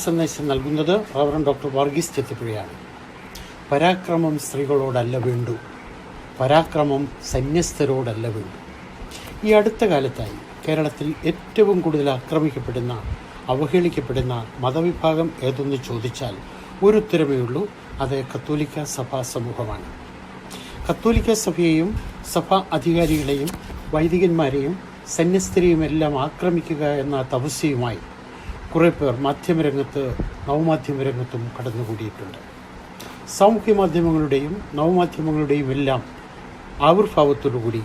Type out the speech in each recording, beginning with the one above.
സന്ദേശം നൽകുന്നത് reverend doctor Varghese ചെത്തിപ്പുഴയാണ്. പരാക്രമം സ്ത്രീകളോടല്ല വേണ്ടു, പരാക്രമം സന്യസ്തരോടല്ല വേണ്ടു. ഈ അടുത്ത കാലത്തായി കേരളത്തിൽ ഏറ്റവും കൂടുതൽ ആക്രമിക്കപ്പെടുന്ന, അവഹേളിക്കപ്പെടുന്ന മതവിഭാഗം ഏതെന്ന് ചോദിച്ചാൽ ഒരുത്തരമേ ഉള്ളൂ, അത് കത്തോലിക്ക സഭാ സമൂഹമാണ്. കത്തോലിക്ക സഭയെയും സഭാ അധികാരികളെയും വൈദികന്മാരെയും സന്യസ്തരെയുമെല്ലാം ആക്രമിക്കുക എന്ന തപസ്യയുമായി കുറേ പേർ മാധ്യമരംഗത്ത് നവമാധ്യമരംഗത്തും കടന്നുകൂടിയിട്ടുണ്ട്. സാമൂഹ്യ മാധ്യമങ്ങളുടെയും നവമാധ്യമങ്ങളുടെയും എല്ലാം ആവിർഭാവത്തോടുകൂടി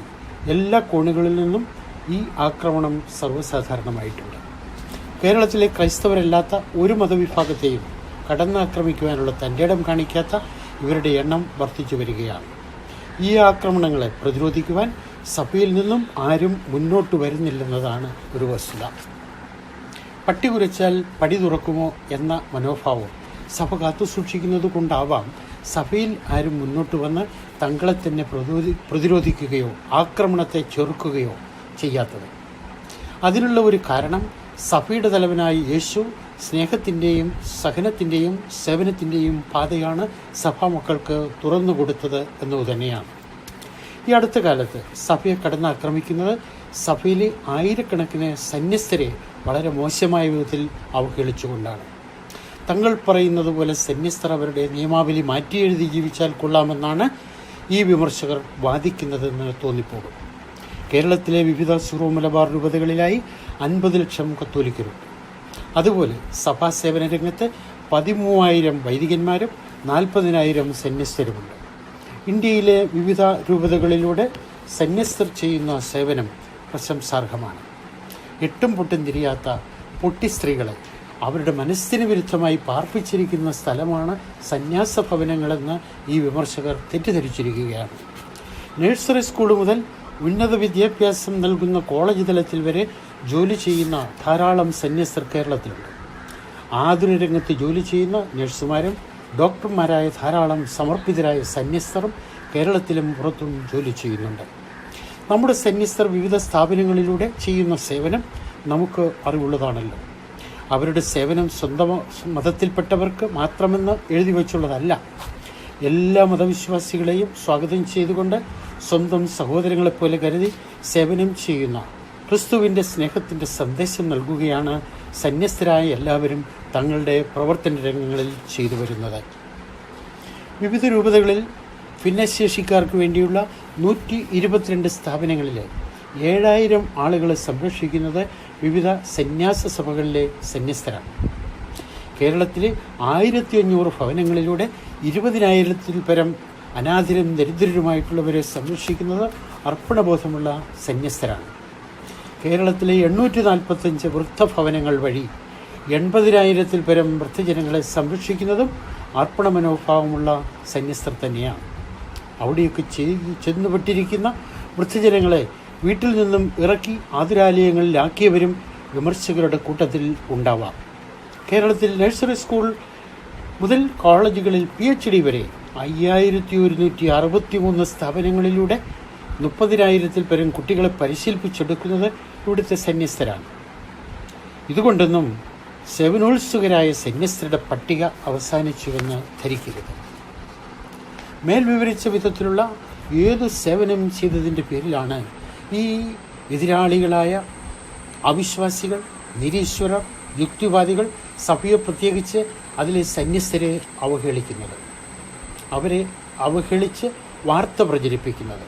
എല്ലാ കോണുകളിൽ നിന്നും ഈ ആക്രമണം സർവ്വസാധാരണമായിട്ടുണ്ട്. കേരളത്തിലെ ക്രൈസ്തവരല്ലാത്ത ഒരു മതവിഭാഗത്തെയും കടന്നാക്രമിക്കുവാനുള്ള തൻ്റെ ഇടം കാണിക്കാത്ത ഇവരുടെ എണ്ണം വർദ്ധിച്ചു വരികയാണ്. ഈ ആക്രമണങ്ങളെ പ്രതിരോധിക്കുവാൻ സഭയിൽ നിന്നും ആരും മുന്നോട്ട് വരുന്നില്ലെന്നതാണ് ഒരു വസ്തുത. പട്ടി കുരച്ചാൽ പടി തുറക്കുമോ എന്ന മനോഭാവം സഭ കാത്തുസൂക്ഷിക്കുന്നത് കൊണ്ടാവാം സഭയിൽ ആരും മുന്നോട്ട് വന്ന് തങ്ങളെ തന്നെ പ്രതിരോധിക്കുകയോ ആക്രമണത്തെ ചെറുക്കുകയോ ചെയ്യാത്തത്. അതിനുള്ള ഒരു കാരണം സഭയുടെ തലവനായ യേശു സ്നേഹത്തിൻ്റെയും സഹനത്തിൻ്റെയും സേവനത്തിൻ്റെയും പാതയാണ് സഭാമക്കൾക്ക് തുറന്നു കൊടുത്തത് എന്നത് തന്നെയാണ്. ഈ അടുത്ത കാലത്ത് സഭയെ കടന്നാക്രമിക്കുന്നത് സഭയിലെ ആയിരക്കണക്കിന് സന്യസ്തരെ വളരെ മോശമായ വിധത്തിൽ അവഹേളിച്ചുകൊണ്ടാണ്. തങ്ങൾ പറയുന്നത് പോലെ സന്യസ്തർ അവരുടെ നിയമാവലി മാറ്റിയെഴുതി ജീവിച്ചാൽ കൊള്ളാമെന്നാണ് ഈ വിമർശകർ വാദിക്കുന്നതെന്ന് തോന്നിപ്പോകും. കേരളത്തിലെ വിവിധ സിറോ മലബാർ രൂപതകളിലായി 50 ലക്ഷം കത്തോലിക്കരുണ്ട്. അതുപോലെ സഭാ സേവന രംഗത്ത് 13,000 വൈദികന്മാരും 40,000 സന്യസ്തരുമുണ്ട്. ഇന്ത്യയിലെ വിവിധ രൂപതകളിലൂടെ സന്യസ്തർ ചെയ്യുന്ന സേവനം പ്രശംസാർഹമാണ്. എട്ടും പൊട്ടും തിരിയാത്ത പൊട്ടി സ്ത്രീകളെ അവരുടെ മനസ്സിന് വിരുദ്ധമായി പാർപ്പിച്ചിരിക്കുന്ന സ്ഥലമാണ് സന്യാസ ഭവനങ്ങളെന്ന് ഈ വിമർശകർ തെറ്റിദ്ധരിച്ചിരിക്കുകയാണ്. നഴ്സറി സ്കൂൾ മുതൽ ഉന്നത വിദ്യാഭ്യാസം നൽകുന്ന കോളേജ് തലത്തിൽ വരെ ജോലി ചെയ്യുന്ന ധാരാളം സന്യസ്തർ കേരളത്തിലുണ്ട്. ആതുര രംഗത്ത് ജോലി ചെയ്യുന്ന നഴ്സുമാരും ഡോക്ടർമാരായ ധാരാളം സമർപ്പിതരായ സന്യസ്തരും കേരളത്തിലും പുറത്തും ജോലി ചെയ്യുന്നുണ്ട്. നമ്മുടെ സന്യസ്തർ വിവിധ സ്ഥാപനങ്ങളിലൂടെ ചെയ്യുന്ന സേവനം നമുക്ക് അറിവുള്ളതാണല്ലോ. അവരുടെ സേവനം സ്വന്തം മതത്തിൽപ്പെട്ടവർക്ക് മാത്രമെന്ന് എഴുതി വച്ചുള്ളതല്ല. എല്ലാ മതവിശ്വാസികളെയും സ്വാഗതം ചെയ്തുകൊണ്ട് സ്വന്തം സഹോദരങ്ങളെപ്പോലെ കരുതി സേവനം ചെയ്യുന്ന ക്രിസ്തുവിൻ്റെ സ്നേഹത്തിൻ്റെ സന്ദേശം നൽകുകയാണ് സന്യസ്തരായ എല്ലാവരും തങ്ങളുടെ പ്രവർത്തന രംഗങ്ങളിൽ ചെയ്തു വരുന്നത്. വിവിധ രൂപതകളിൽ ഭിന്നശേഷിക്കാർക്ക് വേണ്ടിയുള്ള 122 സ്ഥാപനങ്ങളിൽ 7,000 ആളുകളെ സംരക്ഷിക്കുന്നത് വിവിധ സന്യാസ സഭകളിലെ സന്യസ്തരാണ്. കേരളത്തിലെ 1,500 ഭവനങ്ങളിലൂടെ 20,000-ൽ പരം അനാഥരും ദരിദ്രരുമായിട്ടുള്ളവരെ സംരക്ഷിക്കുന്നത് അർപ്പണബോധമുള്ള സന്യസ്തരാണ്. കേരളത്തിലെ 845 വൃദ്ധഭവനങ്ങൾ വഴി 80,000-ൽ പരം വൃദ്ധജനങ്ങളെ സംരക്ഷിക്കുന്നതും അർപ്പണ മനോഭാവമുള്ള സന്യസ്തർ തന്നെയാണ്. അവിടെയൊക്കെ ചെന്നുപെട്ടിരിക്കുന്ന വൃദ്ധജനങ്ങളെ വീട്ടിൽ നിന്നും ഇറക്കി ആതുരാലയങ്ങളിലാക്കിയവരും വിമർശകരുടെ കൂട്ടത്തിൽ ഉണ്ടാവാം. കേരളത്തിൽ നഴ്സറി സ്കൂൾ മുതൽ കോളേജുകളിൽ PhD വരെ 5,163 സ്ഥാപനങ്ങളിലൂടെ 30,000-ൽ പരം കുട്ടികളെ പരിശീലിപ്പിച്ചെടുക്കുന്നത് ഇവിടുത്തെ സന്യസ്തരാണ്. ഇതുകൊണ്ടൊന്നും സേവനോത്സുകരായ സന്യസ്തരുടെ പട്ടിക അവസാനിച്ചുവെന്ന് ധരിക്കരുത്. മേൽ വിവരിച്ച വിധത്തിലുള്ള ഏതു സേവനം ചെയ്തതിൻ്റെ പേരിലാണ് ഈ എതിരാളികളായ അവിശ്വാസികൾ, നിരീശ്വരർ, യുക്തിവാദികൾ സഭയെ പ്രത്യേകിച്ച് അതിലെ സന്യസ്തരെ അവഹേളിക്കുന്നത്, അവരെ അവഹേളിച്ച് വാർത്ത പ്രചരിപ്പിക്കുന്നത്.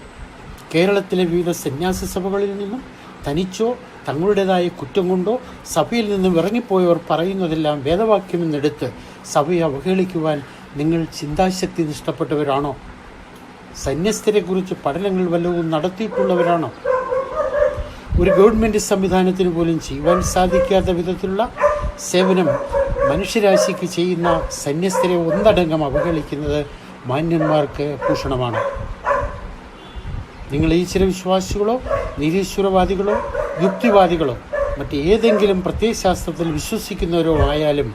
കേരളത്തിലെ വിവിധ സന്യാസ സഭകളിൽ നിന്നും തനിച്ചോ തങ്ങളുടേതായ കുറ്റം കൊണ്ടോ സഭയിൽ നിന്നും ഇറങ്ങിപ്പോയവർ പറയുന്നതെല്ലാം വേദവാക്യമെന്നെടുത്ത് സഭയെ അവഹേളിക്കുവാൻ നിങ്ങൾ ചിന്താശക്തി നഷ്ടപ്പെട്ടവരാണോ? സന്യസ്തരെക്കുറിച്ച് പഠനങ്ങൾ വല്ലതും നടത്തിയിട്ടുള്ളവരാണോ? ഒരു ഗവൺമെൻറ് സംവിധാനത്തിന് പോലും ചെയ്യുവാൻ സാധിക്കാത്ത വിധത്തിലുള്ള സേവനം മനുഷ്യരാശിക്ക് ചെയ്യുന്ന സന്യസ്തരെ ഒന്നടങ്കം അവഹേളിക്കുന്നത് മാന്യന്മാർക്ക് ഭൂഷണമാണ്. നിങ്ങൾ ഈശ്വരവിശ്വാസികളോ നിരീശ്വരവാദികളോ യുക്തിവാദികളോ മറ്റേതെങ്കിലും പ്രത്യയശാസ്ത്രത്തിൽ വിശ്വസിക്കുന്നവരോ ആയാലും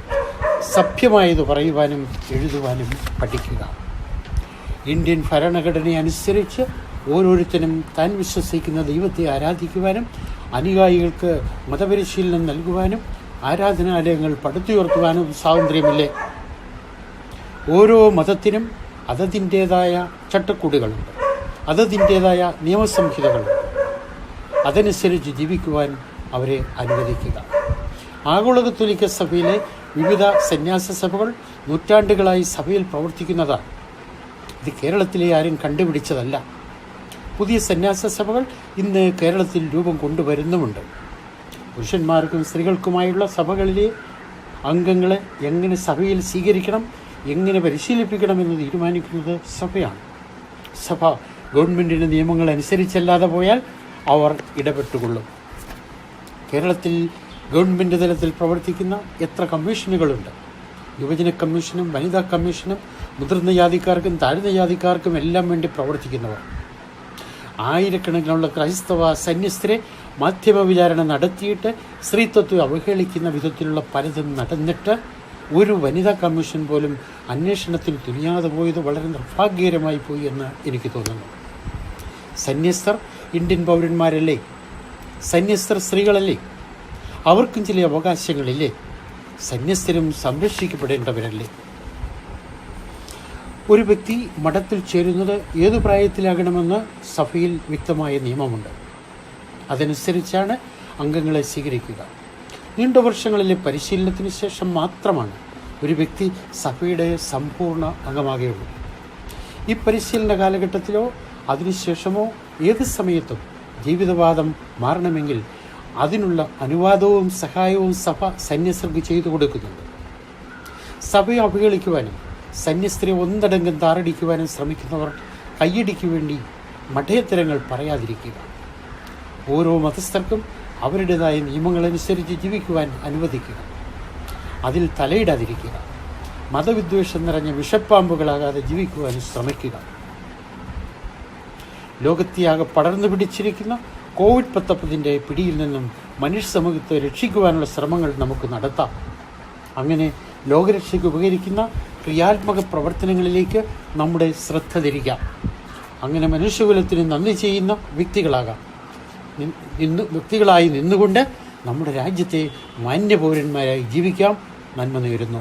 സഭ്യമായത് പറയുവാനും എഴുതുവാനും പഠിക്കുക. ഇന്ത്യൻ ഭരണഘടനയെ അനുസരിച്ച് ഓരോരുത്തരും താൻ വിശ്വസിക്കുന്ന ദൈവത്തെ ആരാധിക്കുവാനും അനുയായികൾക്ക് മതപരിശീലനം നൽകുവാനും ആരാധനാലയങ്ങൾ പടുത്തുയർത്തുവാനും സ്വാതന്ത്ര്യമില്ലേ? ഓരോ മതത്തിനും അതതിൻ്റേതായ ചട്ടക്കൂടുകളുണ്ട്, അതതിൻ്റേതായ നിയമസംഹിതകളുണ്ട്. അതനുസരിച്ച് ജീവിക്കുവാൻ അവരെ അനുവദിക്കുക. ആഗോള കത്തോലിക്ക സഭയിലെ വിവിധ സന്യാസ സഭകൾ നൂറ്റാണ്ടുകളായി സഭയിൽ പ്രവർത്തിക്കുന്നതാണ്. ഇത് കേരളത്തിലെ ആരും കണ്ടുപിടിച്ചതല്ല. പുതിയ സന്യാസ സഭകൾ ഇന്ന് കേരളത്തിൽ രൂപം കൊണ്ടുവരുന്നുമുണ്ട്. പുരുഷന്മാർക്കും സ്ത്രീകൾക്കുമായുള്ള സഭകളിലെ അംഗങ്ങളെ എങ്ങനെ സഭയിൽ സ്വീകരിക്കണം, എങ്ങനെ പരിശീലിപ്പിക്കണമെന്ന് തീരുമാനിക്കുന്നത് സഭയാണ്. സഭ ഗവൺമെൻറ്റിൻ്റെ നിയമങ്ങൾ അനുസരിച്ചല്ലാതെ പോയാൽ അവർ ഇടപെട്ടുകൊള്ളും. കേരളത്തിൽ ഗവൺമെൻറ് തലത്തിൽ പ്രവർത്തിക്കുന്ന എത്ര കമ്മീഷനുകളുണ്ട്! യുവജന കമ്മീഷനും വനിതാ കമ്മീഷനും മുതിർന്ന ജാതിക്കാർക്കും താഴ്ന്ന ജാതിക്കാർക്കും എല്ലാം വേണ്ടി പ്രവർത്തിക്കുന്നവർ. ആയിരക്കണക്കിനുള്ള ക്രൈസ്തവ സന്യസ്തരെ മാധ്യമ വിചാരണ നടത്തിയിട്ട് സ്ത്രീത്വത്തെ അവഹേളിക്കുന്ന വിധത്തിലുള്ള പലതും നടന്നിട്ട് ഒരു വനിതാ കമ്മീഷൻ പോലും അന്വേഷണത്തിന് തുനിയാതെ പോയത് വളരെ നിർഭാഗ്യകരമായി പോയി എന്ന് എനിക്ക് തോന്നുന്നു. സന്യസ്തർ ഇന്ത്യൻ പൗരന്മാരല്ലേ? സന്യസ്തർ സ്ത്രീകളല്ലേ? അവർക്കും ചില അവകാശങ്ങളില്ലേ? സന്യസ്തരും സംരക്ഷിക്കപ്പെടേണ്ടവരല്ലേ? ഒരു വ്യക്തി മഠത്തിൽ ചേരുന്നത് ഏതു പ്രായത്തിലാകണമെന്ന് സഭയിൽ വ്യക്തമായ നിയമമുണ്ട്. അതനുസരിച്ചാണ് അംഗങ്ങളെ സ്വീകരിക്കുക. നീണ്ട വർഷങ്ങളിലെ പരിശീലനത്തിന് ശേഷം മാത്രമാണ് ഒരു വ്യക്തി സഭയുടെ സമ്പൂർണ്ണ അംഗമാകുകയുള്ളൂ. ഈ പരിശീലന കാലഘട്ടത്തിലോ അതിനുശേഷമോ ഏത് സമയത്തും ജീവിതവാദം മാറണമെങ്കിൽ അതിനുള്ള അനുവാദവും സഹായവും സഭ സന്യസ്തർക്ക് ചെയ്തു കൊടുക്കുന്നുണ്ട്. സഭയെ അവഹേളിക്കുവാനും സന്യസ്തരെ ഒന്നടങ്കം താറടിക്കുവാനും ശ്രമിക്കുന്നവർ കയ്യടിക്ക് വേണ്ടി മഠയത്തരങ്ങൾ പറയാതിരിക്കുക. ഓരോ മതസ്ഥർക്കും അവരുടേതായ നിയമങ്ങളനുസരിച്ച് ജീവിക്കുവാൻ അനുവദിക്കുക. അതിൽ തലയിടാതിരിക്കുക. മതവിദ്വേഷം നിറഞ്ഞ വിഷപ്പാമ്പുകളാകാതെ ജീവിക്കുവാൻ ശ്രമിക്കുക. ലോകത്തെയാകെ പടർന്നു പിടിച്ചിരിക്കുന്ന COVID-19 പിടിയിൽ നിന്നും മനുഷ്യ സമൂഹത്തെ രക്ഷിക്കുവാനുള്ള ശ്രമങ്ങൾ നമുക്ക് നടത്താം. അങ്ങനെ ലോകരക്ഷയ്ക്ക് ഉപകരിക്കുന്ന ക്രിയാത്മക പ്രവർത്തനങ്ങളിലേക്ക് നമ്മുടെ ശ്രദ്ധ തിരിക്കാം. അങ്ങനെ മനുഷ്യകുലത്തിന് നന്ദി ചെയ്യുന്ന വ്യക്തികളായി നിന്നുകൊണ്ട് നമ്മുടെ രാജ്യത്തെ മാന്യപൗരന്മാരായി ജീവിക്കാം. നന്മ നേരുന്നു.